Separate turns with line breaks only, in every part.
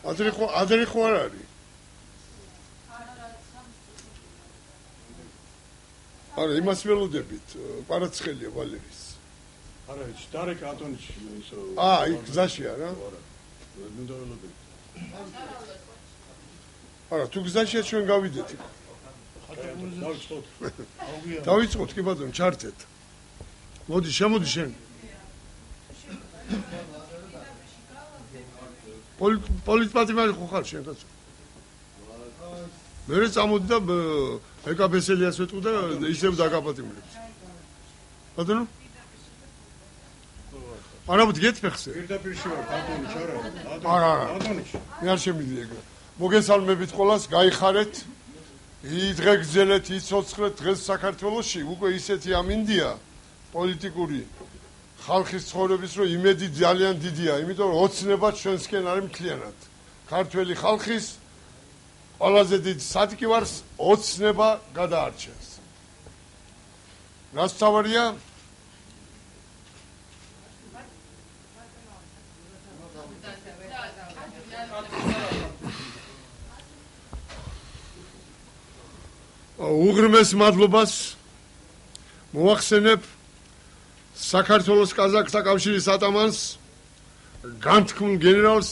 ადრე ხო არ არის? არა, იმას ველოდებით, კვარაცხელია ვალერის.
არა, დარეკ ატონიში ისო.
იქ გზაში არა?
არა. მინდა ველოდებით.
არა, თუ გზაშია ჩვენ გავიდეთ იქ.
დავიწყოთ.
დავიწყოთ კი ბატონო, ჩართეთ. მოდი, შემოდი შენ. პოლიტპატიმარი ხო ხარ შენ კაცო? მე წამოდი და ეკაბესელიას ვეთყო და ისევ დაგაპატიმრებს. ბატონო? არა, გეთფეხზე.
პირდაპირში ვარ, ატონიში არა.
არა.
ატონიში.
მე არ შემიდი ეგრე. მოგესალმებით ყველას, გაიხარეთ. დღე გძელეთ, იცოცხლეთ, დღეს საქართველოში უკვე ისეთი ამინდია პოლიტიკური ხალხის ცხოვრების, რომ იმედი ძალიან დიდია, იმიტომ რომ ოცნება ჩვენსკენ არის მთლიანად. ქართველი ხალხის ყველაზე დიდ სადგივარს ოცნება გადაარჩენს. რაც თავარია უღრმეს მადლობას მოახსენებ საქართველოს კაზაკთა კავშირის ატამანს განთქმულ გენერალს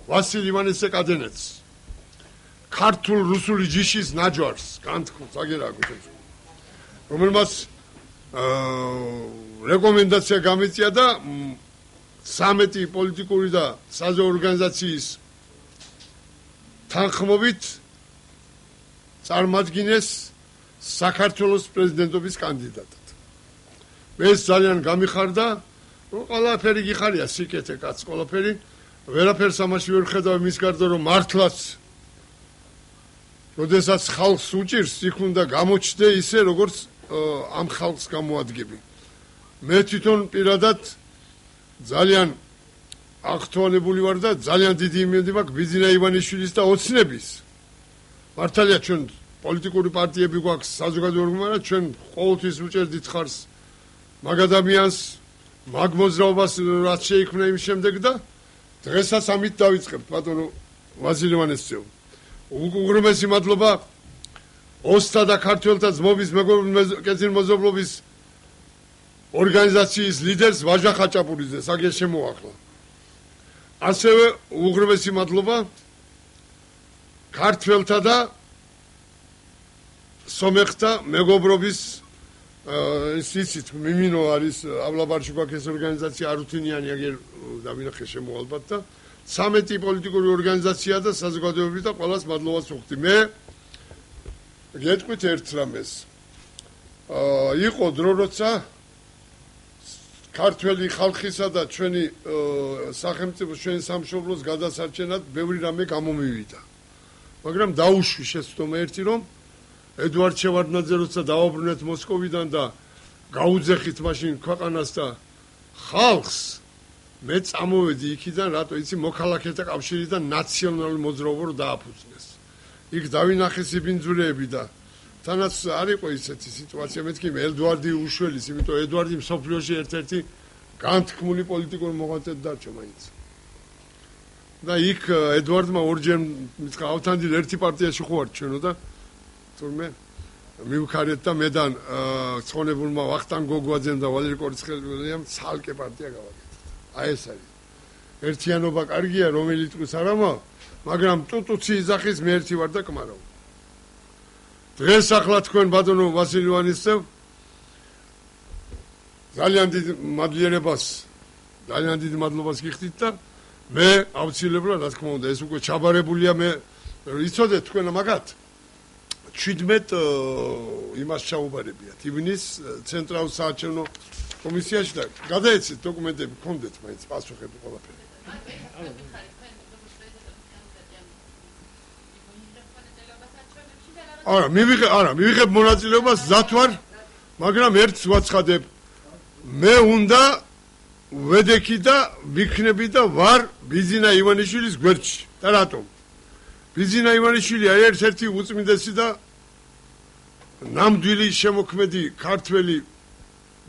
ვასილ ივანეს-ეკადენეცს ქართულ რუსული ჯიშის ნაჯვარს განთქმულს აგერაგოთ რომელმაც რეკომენდაცია გამიწია და 13 პოლიტიკური და საზღვაო ორგანიზაციის თანხმობით წარმატგინეს საქართველოს პრეზიდენტობის კანდიდატად. მე ძალიან გამიხარდა, რომ ყველაფერი გიხარია სიკეთე კაც ყველაფერი, ვერაფერს ამაში ვერ ხედავ იმის გარდა რომ მართლაც როდესაც ხალხს უჭირს, იქ უნდა გამოჩნდე ისე როგორც ამ ხალხს გამოადგები. მე თვითონ პირადად ძალიან აღთვალებული ვარ და ძალიან დიდი იმედი მაქვს ბიძინა ივანიშვილის და ოცნების მართალია ჩვენ პოლიტიკური პარტიები გვაქვს საზოგადოებრივი, მაგრამ ჩვენ ყოველთვის უჭერდით ხარს მაგ ადამიანს, მაგ მოძრაობას რაც შეიქმნა იმ შემდეგ და დღესაც ამით დავიწყებთ ბატონო ვასილ ივანესწევ. უღრმესი მადლობა ოსთა და ქართველთა ძმობის კეთილმოზობლობის ორგანიზაციის ლიდერს ვაჟა ხაჭაპურიძეს აგერ შემოახლა. ასევე უღრმესი მადლობა ქართველთა და სომეხთა მეგობრობის ისიც მიმინო არის ავლაბარში გვაქვს ეს ორგანიზაცია არუთინიანი აგერ დავინახე შემოალბათ და 13 პოლიტიკური ორგანიზაცია და საზოგადოებრივი და ყველას მადლობას ვუხდი. მე გეტყვით ერთ რამეს. იყო დრო როცა ქართველი ხალხისა და ჩვენი სახელმწიფო ჩვენი სამშობლოს გადასარჩენად ბევრი რამე გამომივიდა. მაგრამ დაუშვი შეცდომა ერთი რომ ედვარდ შევარდნაძე როცა დააბრუნეთ მოსკოვიდან და გაუძეხით მაშინ ქვეყანას და ხალხს მე წამოვედი იქიდან რატო იცი მოქალაქეთა კავშირიდან ნაციონალური მოძრაობა რო დააფუძნეს. იქ დავინახე სიბინძურეები და თანაც არ იყო ისეთი სიტუაცია მეთქი ედვარდი უშველის, იმიტომ ედვარდი მსოფლიოში ერთ-ერთი განთქმული პოლიტიკური მოღვაწე დარჩა მაინც. და იქ ედვარდმა ორჯერ მითხრა ავთანდილ ერთი პარტიაში ხო ვარ ჩვენო და თურმე მივქარეთ და მედან ცხონებულმა ვახტანგ გოგვაძემ და ვალერი კორცხელიამ ცალკე პარტია გავაკეთეთ. აი ეს არის. ერთიანობა კარგია, რომელი ტყვის არამა, მაგრამ ტუტუცი იძახის მე ერთი ვარ და კმარავ. დღეს ახლა თქვენ ბატონო ვასილ ივანესწევ ძალიან დიდ მადლობას გიხდით და მე ავცილებლად რა თქმა უნდა ეს უკვე ჩაბარებულია მე იცოდეთ თქვენ მაგათ 17 იმას ჩაუბარებიათ ივნის ცენტრალურ საარჩევნო კომისიაში და გადაეცეთ დოკუმენტები გქონდეთ მაინც პასუხები ყველაფერი. მივიღებ მონაწილეობას მზად ვარ, მაგრამ ერთს ვაცხადებ მე უნდა ვედექი და ვიქნები და ვარ ბიძინა ივანიშვილის გვერდში. და რატომ? ბიძინა ივანიშვილი არის ერთ-ერთი უწმინდესი და ნამდვილი შემოქმედი ქართველი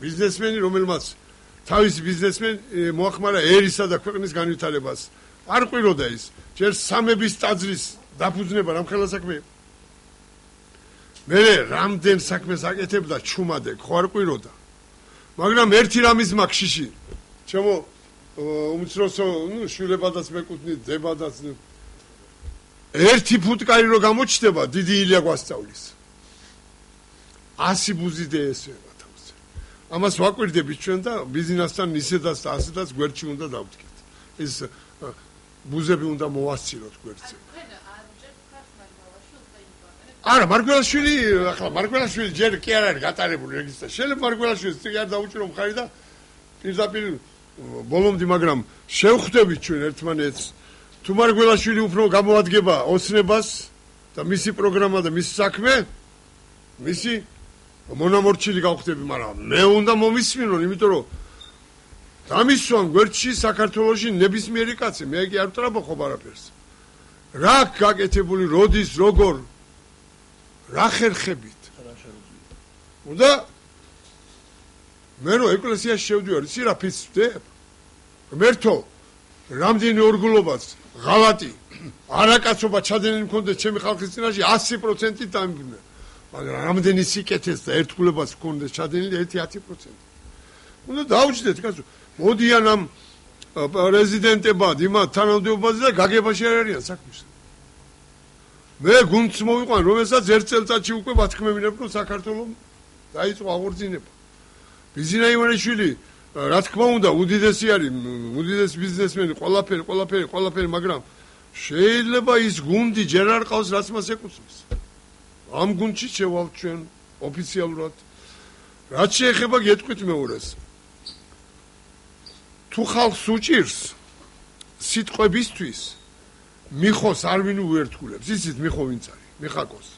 ბიზნესმენი, რომელმაც თავისი ბიზნესმენი მოახმარა ერისა და ქვეყნის განვითარებას. არ ყვიროდა ის. ჯერ სამების ტაძრის დაფუძნება რამხელა საქმე იყო. მე რამდენ საქმეს აკეთებდა ჩუმადეკ, ხო არ ყვიროდა. მაგრამ ერთი რამის მაქვს შიში. ჩემო უმცროსო, შვილებადაც მეკუთვნით, დებადაც. ერთი ფუტკარი რო გამოჩნდება, დიდი ილია გვასწავლის. 100 ბუზი დაესვება თავს. ამას ვაკვირდებით ჩვენ და ბიზნესთან ისედაც და ასედაც გვერდში უნდა დავთქეთ. ეს ბუზები უნდა მოვასცილოთ გვერდზე. არა, მარგველაშვილი, ახლა მარგველაშვილი ჯერ კი არ არის გატარებული რეგისტრა. შეიძლება მარგველაშვილს კი არ დაუჭირო მხარი და პირდაპირ ბოლომდე, მაგრამ შევხვდებით ჩვენ ერთმანეთს. თუ მარგველაშვილი უფრო გამოადგება ოცნებას და მისი პროგრამა და მისი საქმე, მისი მონამორჩილი გავხდები, მაგრამ მე უნდა მომისმინონ, იმიტომ რომ დამისვან გვერდში საქართველოში ნებისმიერი კაცი, მე კი არ ვტრაბახობ არაფერს. რა გაკეთებული, როდის, როგორ, რა ხერხებით. უნდა მე რო ეკლესიაში შევდივარ, იცი რა ფიცს ვდებ? ღმერთო, რამდენი ორგულობაც, ღალატი, არაკაცობა ჩადენილი მქონდეს ჩემი ხალხის წინაშე 100% დამიბნე. მაგრამ რამდენი სიკეთეს და ერთგულებას მქონდეს ჩადენილი 1-10%. უნდა დაუჭდეთ კაცო. მოდიან ამ პრეზიდენტებად, იმათ თანამდებობაზე და გაგებაში არ არიან საქმის. მე გუნდს მოვიყვან, რომელსაც ერთ წელწადში უკვე ბათქმევინებ, რომ საქართველოს დაიწყო აღორძინება. ბიზინა ივანიშვილი, რა თქმა უნდა, უდიდესი არის, უდიდესი ბიზნესმენი, ყველაფერი, მაგრამ შეიძლება ის გუნდი ჯერ არ ყავს, რაც მას ეკუთვნის. ამ გუნდში შევალთ ჩვენ ოფიციალურად. რაც შეეხება გეტყვით მეორეს. თუ ხალხს უჭირს სიტყვებისთვის მიხოს არ ვინ უერთგულებს. იცით მიხო ვინც არის? მიხაკოს.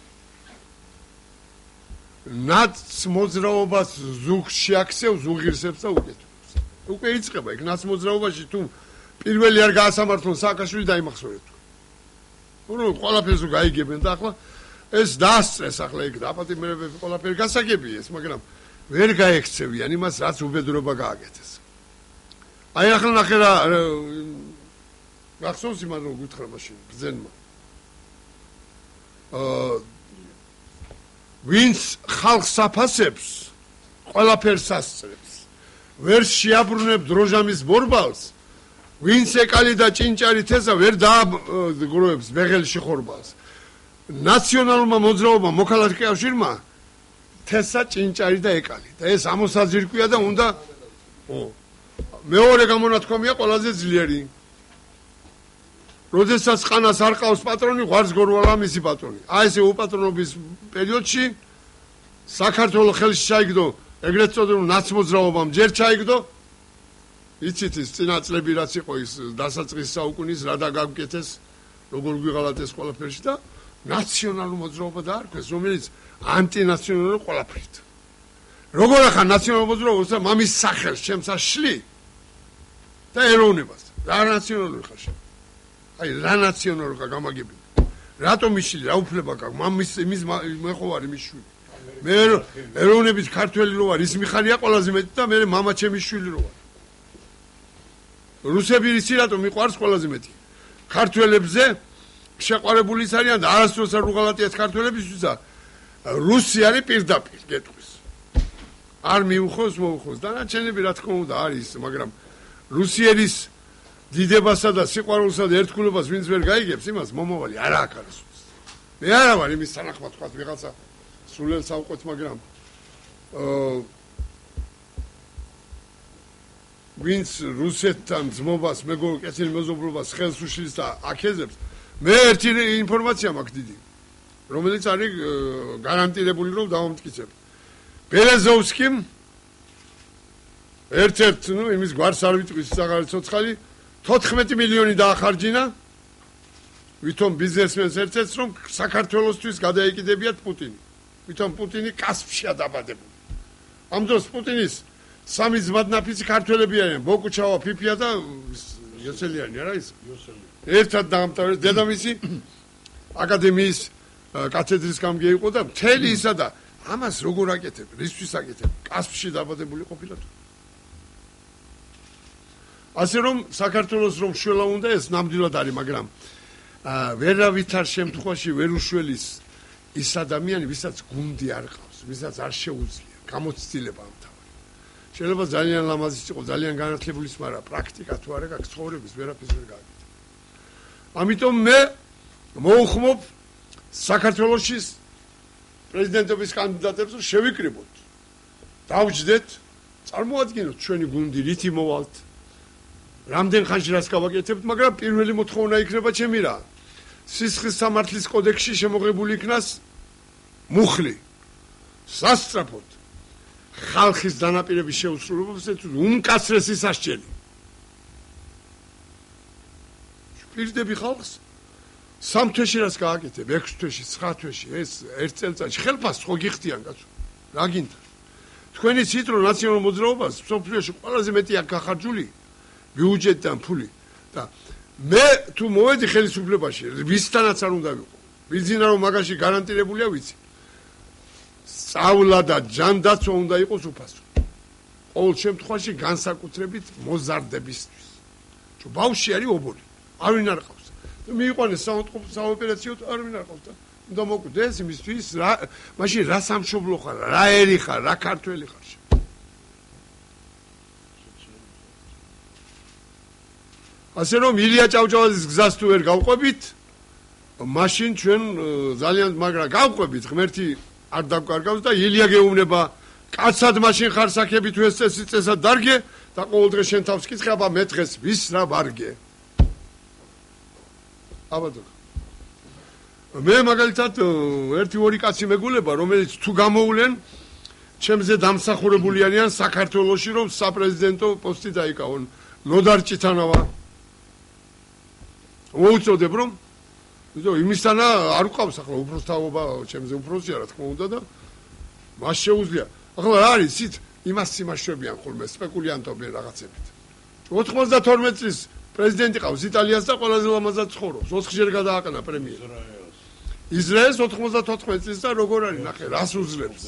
ნაც მოძრაობას ზუგს შეაქცევს, უღირსებს და უკეთებს. უკვე იწყება იქ ნაც მოძრაობაში თუ პირველი არ გაასამართლონ სააკაშვილი დაიმახსოვრეთ. რომ ყველაფერს გაიგებენ და ახლა ეს დაასწრეს ახლა იქ დაპატიმრებები ყველაფერი გასაგებია ეს, მაგრამ ვერ გაექცევიან იმას, რაც უბედურება გააკეთეს. აი ახლა ნახე რა გახსოვს იმან რომ გითხრა მაშინ ბრძენმა. ვინც ხალხს აფასებს, ყველაფერს ასწრებს. ვერ შეაბრუნებ დროჟამის ბორბალს, ვინც ეკალი და ჭინჭარი თესა ვერ დააგროვებს ბეღელში ხორბალს. ნაციონალურმა მოძრაობამ მოქალაქე კავშირმა თესა ჭინჭარი და ეკალი. და ეს ამოსაზირკვია და უნდა მეორე გამონათქვამია ყველაზე ძლიერი. როდესაც ყანას არ ყავს პატრონი, ღვარს გორვალა მისი პატრონი. აი ესე უპატრონობის პერიოდში საქართველოს ხელში ჩაიგდო ეგრეთ წოდებული ნაცმოძრაობამ ჯერ ჩაიგდო. იცით ის წინა წლები რაც იყო ის დასაწყის საუკუნის რა დაგაკეთეს, როგორ გვიღალატეს ყველაფერში და ნაციონალურ მოძრაობა დაარქვეს, რომელიც ანტინაციონალური ყველაფრით. როგორ ახლა ნაციონალურ მოძრაობას მამის სახელს ჩემს აშლი და ეროვნებას. რა ნაციონალური ხარ? აი რა ნაციონალური ხარ გამაგებინე. რატომ ისილი რა უფლება გაქვს? მამის იმის მე ხო ვარ იმის შვილი. მე ეროვნების ქართველი რო ვარ, ის მიხარია ყველაზე მეტი და მე მამა ჩემი შვილი რო ვარ. რუსები ისი რატომ მიყვარს ყველაზე მეტი? ქართველებზე შეყვარებული ის არიან და არასდროს არ უღალატიათ ქართველებისთვის და რუსი არის პირდაპირ გეტყვის. არ მიუხოს, მოუხოს. დანარჩენები რა თქმა უნდა არის, მაგრამ რუსიერის დიდებასა და სიყვარულსა და ერთგულებას ვინც ვერ გაიგებს, იმას მომავალი არ აქვს არასდროს. მე არა ვარ იმის თანახმად თქვა ვიღაცა სულელ საუყვეთ, მაგრამ ვინც რუსეთთან ძმობას, კეთილ მეზობლობას ხელს უშლის და აქეზებს, მე ერთი ინფორმაცია მაქვს დიდი, რომელიც არის გარანტირებული რომ დავამტკიცებ. ბერეზოვსკიმ ერთ-ერთ იმის გვარს არ ვიტყვის საღარი ცოცხალი 14 მილიონი დაახარჯინა ვითომ ბიზნესმენს ერთ-ერთს რომ საქართველოსთვის გადაეკიდებიათ პუტინი. ვითომ პუტინი კასპშია დაბადებული. ამ დროს პუტინის სამი ძმადნაფიცი ქართველები არიან, ბოკუჩავა, ფიფია და იოსელიანი არა ის? ერთად დაამთავრეს დედამისი აკადემიის კათედრის გამგე იყო და მთელი ისა და ამას როგორ აკეთებ? რისთვის აკეთებ? კასპში დაბადებული ყოფილა თუ. ასე რომ საქართველოს რომ შველა უნდა ეს ნამდვილად არის, მაგრამ ვერავითარ შემთხვევაში ვერ უშველის ის ადამიანი, ვისაც გუნდი არ ყავს, ვისაც არ შეუძლია გამოცდილება ამ თავი. შეიძლება ძალიან ლამაზიც იყო, ძალიან განათლებული, მაგრამ პრაქტიკა თუ არა გაქვს ცხოვრების ვერაფერს ვერ გააკეთა. ამიტომ მე მოუხმობ საქართველოს პრეზიდენტობის კანდიდატებს რომ შევიკრიბოთ. დავჯდეთ, წარმოადგინოთ ჩვენი გუნდი, რითი მოვალთ. რამდენ ხანში რას გავაკეთებთ, მაგრამ პირველი მოთხოვნა იქნება ჩემი რა. სისხლის სამართლის კოდექსში შემოღებული იქნას მუხლი. სასწრაფოდ ხალხის დანაპირების შეუსრულებლობას უმკაცრესი სასჯელი. პირდები ხალხს 3 თვეში რას გააკეთებ, 6 თვეში, 9 თვეში, ეს 1 წელიწადში ხელფასს ხო გიხდიან კაცო. რა გინდა? თქვენი ცით რომ ნაციონალურ მოძრაობას სოფლიოში ყველაზე მეტი აქ გახარჯული ბიუჯეტიდან ფული და მე თუ მოვედი ხელისუფლებაში, ვისთანაც არ უნდა ვიყო. ვიცინა რომ მაგაში გარანტირებულია ვიცი. სწავლა და ჯანდაცვა უნდა იყოს უფასო. ყოველ შემთხვევაში განსაკუთრებით მოზარდებისთვის. თუ ბავშვი არის ობოლი, არ ვინ არ ყავს. მიიყვანეს საოპერაციო არ ვინ არ ყავს და უნდა მოკვდეს იმისთვის რა მაშინ რა სამშობლო ხარ, რა ერი ხარ, რა ქართველი ხარ. ასე რომ ილია ჭავჭავაძის გზას თუ ვერ გავყვებით, მაშინ ჩვენ ძალიან მაგრამ გავყვებით, ღმერთი არ დაგკარგავს და ილია გეუბნება, კაცად მაშინ ხარ საქები თუ ეს წესი წესად დარგე და ყოველ დღე შენ თავს კითხე, აბა მე დღეს ვის რა ვარგე. აბადო. მე მაგალითად 1-2 კაცი მეგულება, რომელიც თუ გამოვლენ, ჩემზე დამსახურებული არიან საქართველოში, რომ საპრეზიდენტო პოსტი დაიკავონ. ნოდარ ჭიტანავა მოუწოდებ რომ იმისთანა არ უყავს ახლა უფროსთაობა ჩემზე უფროსია რა თქმა უნდა და მას შეუძლია. ახლა რა არის იცით იმას სიმაშრებიან ხოლმე სპეკულიანტობენ რაღაცებით. 92 წლის პრეზიდენტი ყავს იტალიას და ყველაზე ლამაზად ცხოვრობს. 4-ჯერ გადააყენა პრემია. ისრაელს 94 წლის და როგორ არის ნახე რას უძლებს.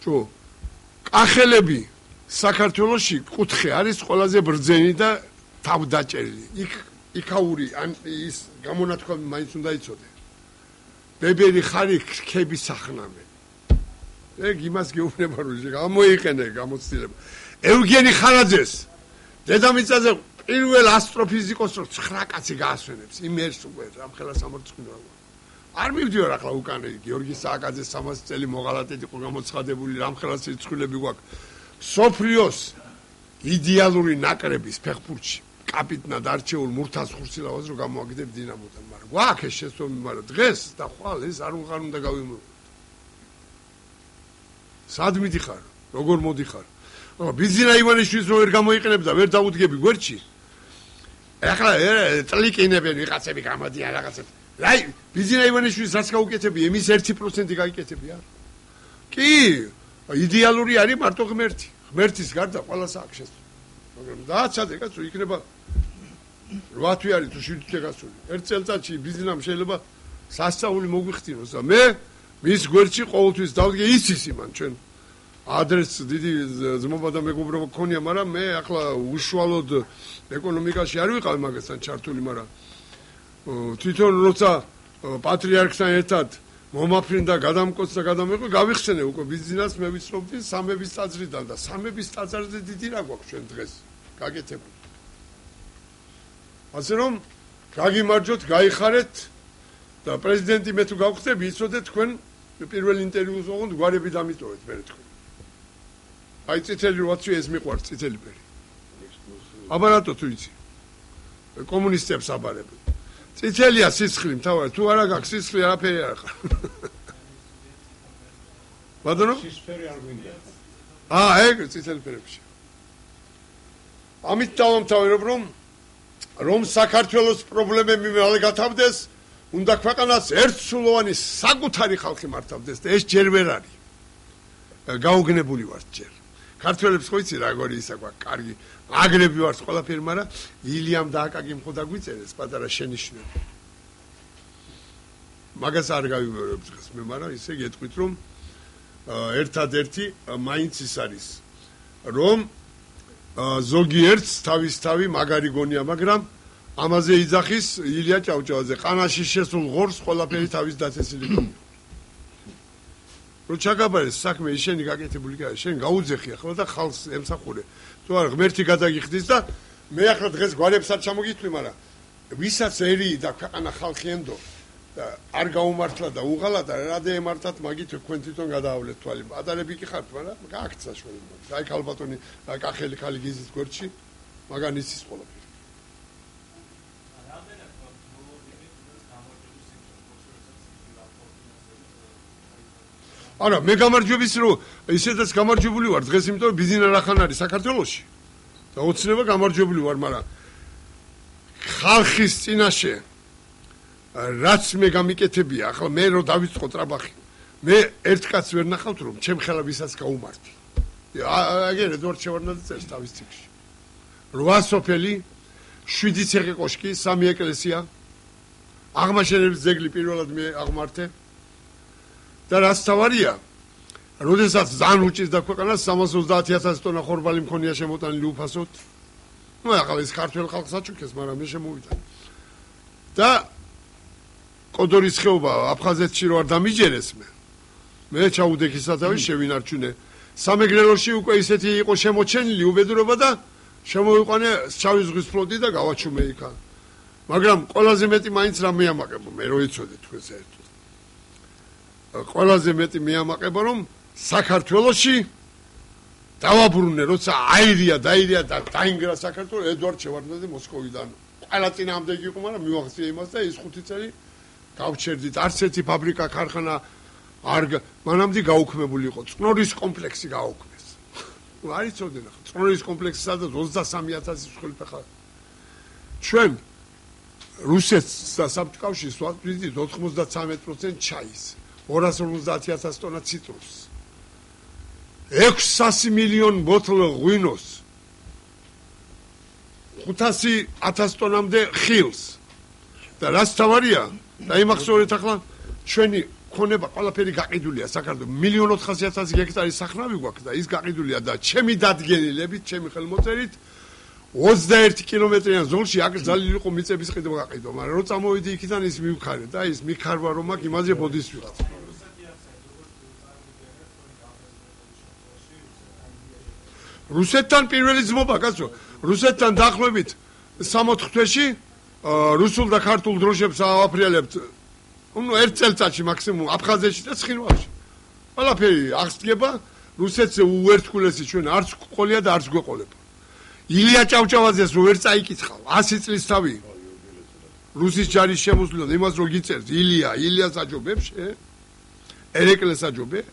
ჩო კახელები საქართველოში კუთხე არის ყველაზე ბრძენი და თავდაჭერილი. იქაური ან ის გამონათქვამი მაინც უნდა იცოდე. ბებერი ხარი ქები სახნამე. ეგ იმას გეუბნება რომ გამოიყენე გამოცდილება. ევგენი ხარაძეს დედამიწაზე პირველ ასტროფიზიკოსს რო 9 კაცი გაასვენებს იმერს უკვე ამხელა სამორწმუნოა. არ მივდივარ ახლა უკან გიორგი სააკაძეს 300 წელი მოღალატედ იყო გამოცხადებული რამხელა სიცხვილები გვაქვს. სოფლიოს იდეალური ნაკრების ფეხბურთში კაპიტნად არჩეულ მურთაზ ხურცილავას რო გამოაგდებ დინამოდან, მაგრამ გვაქვს ეს შესწავლილი, მაგრამ დღეს და ხვალ ეს არ უნდა გავიმოვოთ. სად მიდიხარ? როგორ მოდიხარ? ბიზინა ივანიშვილს რო ვერ გამოიყენებ და ვერ დაუდგები გვერდში. ახლა წლიკინებენ ვიღაცები გამოდიან რაღაცები. რაი, ბიზინა ივანიშვილს რაც გაუკეთები, იმის 1% გაიკეთები არ? კი, იდეალური არის მარტო ღმერთი. ღმერთის გარდა ყველას აქვს ეს. მაგრამ დააცადე კაცო, იქნება 8 თვე არის თუ 7 თვე გასული. 1 წელიწადში ბიზნესამ შეიძლება სასწაული მოგვიხდინოს და მე მის გვერდში ყოველთვის დავდგე იცის იმან ჩვენ ადრეს დიდი ძმობა და მეგობრობა გქონია, მაგრამ მე ახლა უშუალოდ ეკონომიკაში არ ვიყავ მაგასთან ჩართული, მაგრამ თვითონ როცა პატრიარქთან ერთად მომაფრინდა გადამკოცდა გადამეყო გავიხსენე უკვე ბიზნეს მე ვიცნობდი სამების ტაძრიდან და სამების ტაძარზე დიდი რა გვაქვს ჩვენ დღეს გაკეთებული. ასე რომ გაგიმარჯოთ, გაიხარეთ და პრეზიდენტი მე თუ გავხდები, იცოდეთ თქვენ პირველ ინტერვიუს ოღონდ გვარები დამიტოვეთ მე თქვენ. აი წითელი როაცი ეს მიყვარს წითელი ფერი. აბა რატო თუ იცი? კომუნისტებს აბარებენ. წითელია სისხლი მთავარი, თუ არა გაქვს სისხლი არაფერი არ ხარ. ბატონო?
სისხლი არ გვინდა.
ეგ წითელი ფერებში. ამით დავამთავრებ რომ საქართველოს პრობლემები მალე გათავდეს, უნდა ქვეყანას ერთსულოვანი საკუთარი ხალხი მართავდეს და ეს ჯერ ვერ არის. გაუგნებული ვართ ჯერ. ქართველებს ხო იცი როგორი ისა გვაქვს, კარგი, აგრები ვართ ყველაფერი, მაგრამ ილიამ დააკაკიმხო და გვიწერეს პატარა შენიშვნები. მაგას არ გავიმეორებ დღეს მე, მაგრამ ისე გეტყვით რომ ერთადერთი მაინც ის არის, რომ ზოგიერთს თავისთავი მაგარი გონია, მაგრამ ამაზე იძახის ილია ჭავჭავაძე. ყანაში შესულ ღორს ყველაფერი თავის დაწესილი გონია. რო ჩაგაბარეს საქმე ისინი გაკეთებული კი არა, შენ გაუძეხი ახლა და ხალხს ემსახურე. თუ არა ღმერთი გადაგიხდის და მე ახლა დღეს გვარებსაც ჩამოგიტყვი, მაგრამ ვისაც ერი და ქვეყანა ხალხი ენდო და არ გაუმართლა და უღალა და რადე ემართათ მაგით თქვენ თვითონ გადაავლეთ თვალი. ადარები კი ხართ, მაგრამ გააქვთ საშუალება. აი ქალბატონი კახელი ხალი გიზის გვერდში, მაგან იცის ყველაფერი. არა, მე გამარჯვების რომ ისედაც გამარჯვებული ვარ დღეს, იმიტომ რომ ბიზინა რახან არის საქართველოში. და ოცნება გამარჯვებული ვარ, მაგრამ ხალხის წინაშე რაც მე გამიკეთებია, ახლა მე რო დავიწყო ტრაბახი. მე ერთ კაცს ვერ ნახავთ რომ ჩემ ხელავისაც გაუმართი. აგერ ედვარდ შევარდნაძე წერს თავის ციკში. 8 სოფელი, 7 ციხე კოშკი, 3 ეკლესია, აღმაშენების ძეგლი პირველად მე აღმართე. და რაც თავარია, როდესაც ძალიან უჭირდა ქვეყანას 330,000 ტონა ხორბალი მქონია შემოტანილი უფასოდ. ნუ ახლა ეს ქართველ ხალხს აჩუქეს, მაგრამ მე შემოვიდა. და კოდორის ხეობა აფხაზეთში რო არ დამიჯერეს მე ჩაუდექი სათავე შევინარჩუნე. სამეგრელოში უკვე ისეთი იყო შემოჩენილი უბედურობა და შემოვიყვანე შავი ზღვის ფლოტი და გავაჩუმე იქა. მაგრამ ყველაზე მეტი მაინც რა მეამაყებო, მე რო იცოდე თქვენ საერთოდ. ყველაზე მეტი მეამაყება რომ საქართველოში დავაბრუნე, როცა აირია და დაინგრა საქართველო ედვარდ შევარდნაძე მოსკოვიდან. ყველა წინააღმდეგი იყო, მაგრამ მივახცია იმას და ის 5 წელი გავჩერდით. არც ერთი ფაბრიკა, ქარხანა არ მანამდე გაუქმებული იყო. წნორის კომპლექსი გააუქმეს. არ იცოდნენ ახლა. წნორის კომპლექსი სადაც 23,000 მსხვილი ფეხა. ჩვენ რუსეთს და საბჭოთა კავშირს ვაკვირდით 93% ჩაის. 250,000 ტონა ციტრუსს, 600 მილიონი ბოთლი ღვინოს, 500,000 ტონამდე ხილს. და რაც თავარია, დაიმახსოვრეთ ახლა ჩვენი ქონება ყველაფერი გაყიდულია საქართველოს. 1,400,000 გექტარი სახნავი გვაქვს და ის გაყიდულია და ჩემი დადგენილებით, ჩემი ხელმოწერით 21 კილომეტრიან ზოლში აკრძალილი იყო მიწების ყიდვა გაყიდვა, მაგრამ რო წამოვიდი იქიდან ის მივქარე და ის მიქარვა რომ აქ იმაზე ბოდის ვიღაც. რუსეთთან პირველი ძმობა, კაცო, რუსეთთან დაახლოებით 60 თვეში რუსულ და ქართულ დროშებს ავაფრიალებთ. ნუ ერთ წელიწადში მაქსიმუმ აფხაზეთში და ცხინვალში. ყველაფერი აღსდგება, რუსეთზე უერთგულესი ჩვენ არც ყოლია და არც გვეყოლება. ილია ჭავჭავაძეს რო ვერ წაიკითხავ 100 წლის თავი რუსის ჯარის შემოსვლიდან იმას რო გიწერს ილიას აჯობებს ერეკლეს აჯობებ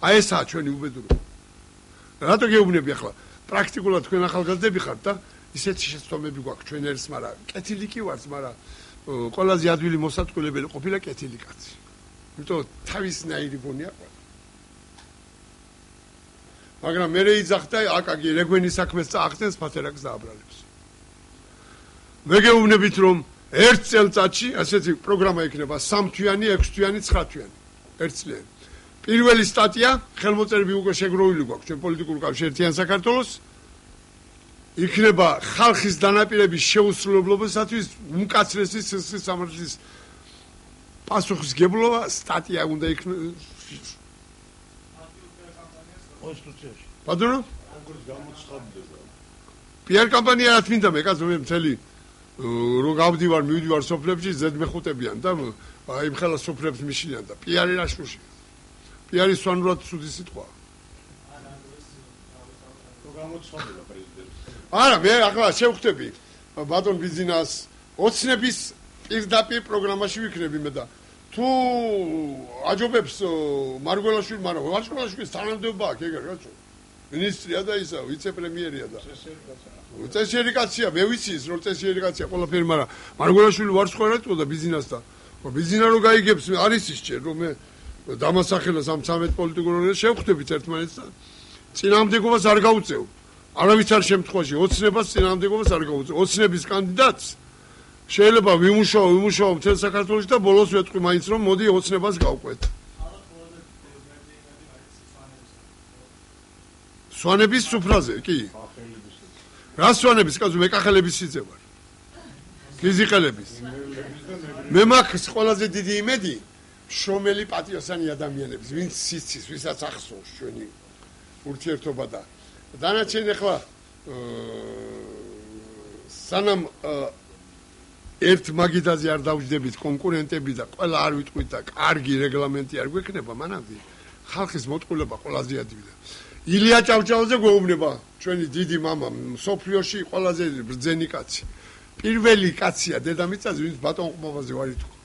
აი ესაა ჩვენი უბედურება რატო გეუბნები ახლა პრაქტიკულად თქვენ ახალგაზრდები ხართ და ისეთი შეცდომები გვაქვს ჩვენ ერთს მაგრამ კეთილი კი ვართ მაგრამ ყველაზე ადვილი მოსატყუილებელი ყოფილა კეთილი კაცი იმიტომ თავისნაირი გონია მაგრამ მე რეიძახდა აკაკი რეგვენის საქმეს წაახდენს ფათერაკს დააბრალებს. მე გეუბნებით რომ ერთ წელწადში ასეთი პროგრამა იქნება 3 თვიანი, 6 თვიანი, 9 თვიანი. ერთ წლიანი. პირველი სტატია ხელმოწერები უკვე შეგროვილი გვაქვს ჩვენ პოლიტიკურ კავშირ ერთიან საქართველოს. იქნება ხალხის დანაპირების შეუსრულებლობისათვის უმკაცრესი სისხლის სამართლის პასუხისგებლობა სტატია უნდა იქნას კონსტიტუციაში. ბატონო? კონკრეტ გამოცხადდება. PR კამპანია რა თქმა უნდა მე კაცო მე მთელი რო გავდივარ მივდივარ სოფლებში ზედმეხუტებიან და აი იმ ხელა სოფლებს მიშლიან და PR-ი რაშუში. PR-ი სვანურად ცუდი სიტყვა. რო გამოცხადდება პრეზიდენტი. არა მე ახლა შევხვდები ბატონ ბიზინას ოცნების პირდაპირ პროგრამაში ვიქნები მე და თუ აჯობებს მარგველაშვილი, მაგრამ მარგველაშვილის თანამდებობა აქვს ეგრე კაცო. მინისტრია და ისა, ვიცე-პრემიერია და წესიერი კაცია, მე ვიცი ის რომ წესიერი კაცია ყველაფერი, მაგრამ მარგველაშვილი ვარსკვლავად და ბიზნესს და ბიზნესა რო გაიგებს, არის ის ჯერ რომ მე დამასახელოს ამ 13 პოლიტიკურ ორგანოს შევხვდებით ერთმანეთს და წინააღმდეგობას არ გაუწევ. არავითარ შემთხვევაში ოცნებას წინააღმდეგობას არ გაუწევ. ოცნების კანდიდატს შეიძლება ვიმუშაო მთელ საქართველოში და ბოლოს ვეტყვი მაინც რომ მოდი ოცნებას გავყვეთ. სვანების სუფრაზე, კი. რა სვანების, კაცო, მე კახელების სიძე ვარ. გიზიყელების. მე მაქვს ყველაზე დიდი იმედი, შრომელი პატიოსანი ადამიანების, ვინც სიცის, ვისაც ახსოვს ჩვენი ურთიერთობა და დანარჩენი ახლა სანამ ერთ მაგიდაზე არ დავждებით კონკურენტები და ყველა არ ვიტყვით და კარგი რეგლამენტი არ გვექნება, მანამდე ხალხის მოტყუილება ყველაზე ადვილი. ილია ჭავჭავაძე გვეუბნება, ჩვენი დიდი мама, სოფლიოში ყველაზე ბრძენი კაცი. პირველი კაცია დედამიწაზე, ვინც ბატონ ყმობაზე ვარ ითქვა.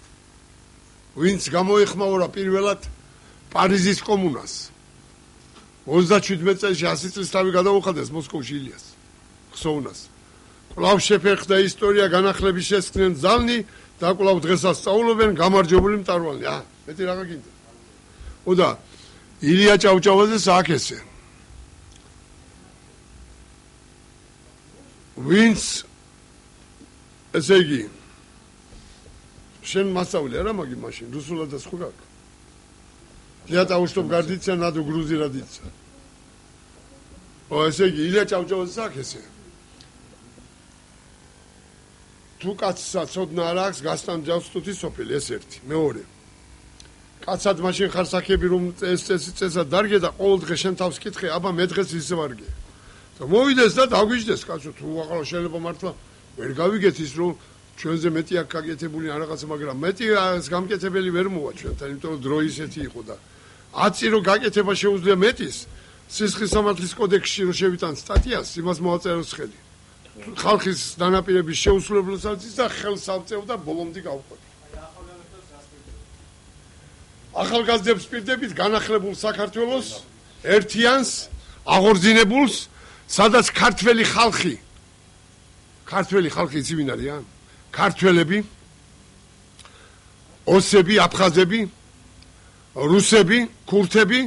ვინც გამოეხმაურა პირველად პარიზის კომუნას. 37 წელს 100 წლის თავი გადაუხადეს მოსკოვში ილიას. ხსოვნას. კვლავ შეფერხდა ისტორია განახლების შესქმნენ ძალნი და კვლავ დღესაც სწავლობენ გამარჯვებული მწვერვალი. მეტი რაღა გინდა. ოდა ილია ჭავჭავაძეს აქ ესე. ვინც ესე იგი შენ მასწავლე არა მაგი მაშინ რუსულად და სხვა გაქვს. Я того, что гордиться надо в Грузии родиться. ესე იგი ილია ჭავჭავაძეს აქ ესე. თუ კაცსა ცოდნა არ აქვს გასტან ჯავს თუთი სოფელი ეს ერთი მეორე კაცად მაშინ ხარ საქები რომ წესა დარგე და ყოველ დღე შენ თავს კითხე აბა მე დღეს ისე ვარგე და მოვიდეს და დაგვიждდეს კაცო თუ ახლა შეიძლება მართლა ვერ გავიგეთ ის რომ ჩვენზე მეტი აქ გაკეთებული არ რაღაცა მაგრამ მეტი გამკეთებელი ვერ მოვა ჩვენთან იმიტომ რომ დრო ისეთი იყო და აწირო გაკეთება შეუძლია მეტის სისხლის სამართლის კოდექსში რომ შევიტან სტატიას იმას მოაწეროს ხელი ხალხის დანაპირების შეუსრულებლობასაც და ხელს ავწევ და ბოლომდე გავყვეთ. ახალგაზრდებს პირდებით განახლებულ საქართველოს ერთიანს აღორძინებულს, სადაც ქართველი ხალხი იცი ვინ არიან? ქართველები, ოსები, აფხაზები, რუსები, ქურთები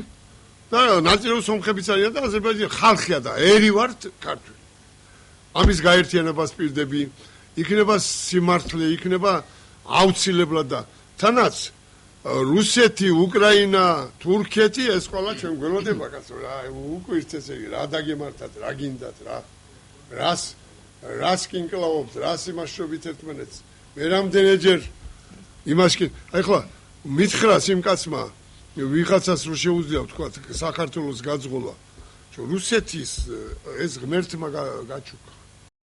და ნაწილობრივ სომხებიც არიან და აზერბაიჯანი ხალხია და ერი ვართ ქართველი. ამის გაერთიანებას პირდები, იქნება სიმართლე, იქნება აუცილებლად და თანაც რუსეთი, უკრაინა, თურქეთი ეს ყველა ჩვენ გველოდება კაცო რა უკვირს ესე იგი რა დაგემართათ, რა გინდათ რა რას კინკლაობთ, რას იმაშრობით ერთმანეთს. მე რამდენჯერ იმაშკი, აი ხლა მითხრას იმ კაცმა ვიღაცას რო შეუძლია თქვა საქართველოს გაძღოლა. რუსეთის ეს ღმერთმა გაჩუქა